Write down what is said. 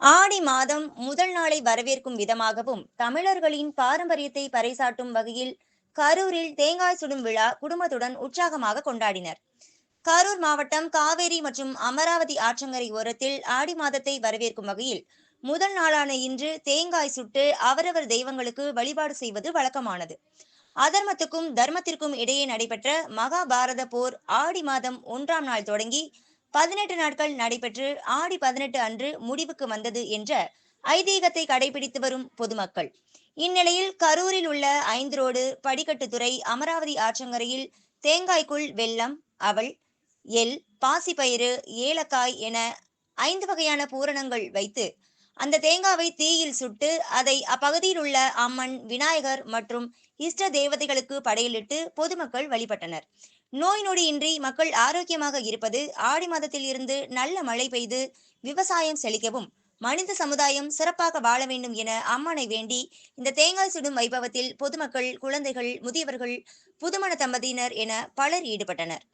ஆடி மாதம் முதல் நாளை வரவேற்கும் விதமாகவும் தமிழர்களின் பாரம்பரியத்தை பறைசாற்றும் வகையில் கரூரில் தேங்காய் சுடும் விழா குடும்பத்துடன் உற்சாகமாக கொண்டாடினர். கரூர் மாவட்டம் காவேரி மற்றும் அமராவதி ஆற்றங்கரை ஓரத்தில் ஆடி மாதத்தை வரவேற்கும் வகையில் முதல் நாளான இன்று தேங்காய் சுட்டு அவரவர் தெய்வங்களுக்கு வழிபாடு செய்வது வழக்கமானது. அதர்மத்துக்கும் தர்மத்திற்கும் இடையே நடைபெற்ற மகாபாரத போர் ஆடி மாதம் 1ஆம் நாள் தொடங்கி 18 நாட்கள் நடைபெற்று ஆடி 18 அன்று முடிவுக்கு வந்தது என்ற ஐதீகத்தை கடைபிடித்து வரும் பொதுமக்கள். இந்நிலையில் கரூரில் உள்ள 5 ரோடு படிக்கட்டுத்துறை அமராவதி ஆற்றங்கரையில் தேங்காய்க்குள் வெல்லம், அவல், எள், பாசிப்பயிறு, ஏலக்காய் என 5 வகையான பூரணங்கள் வைத்து அந்த தேங்காவை தீயில் சுட்டு அதை அப்பகுதியில் உள்ள அம்மன், விநாயகர் மற்றும் இஷ்ட தேவதைகளுக்கு படையலிட்டு பொதுமக்கள் வழிபட்டனர். நோய் நொடியின்றி மக்கள் ஆரோக்கியமாக இருப்பது, ஆடி மாதத்தில் இருந்து நல்ல மழை பெய்து விவசாயம் செழிக்கவும், மனித சமுதாயம் சிறப்பாக வாழ வேண்டும் என அம்மனை வேண்டி இந்த தேங்காய் சுடும் வைபவத்தில் பொதுமக்கள், குழந்தைகள், முதியவர்கள், புதுமண தம்பதியினர் என பலர் ஈடுபட்டனர்.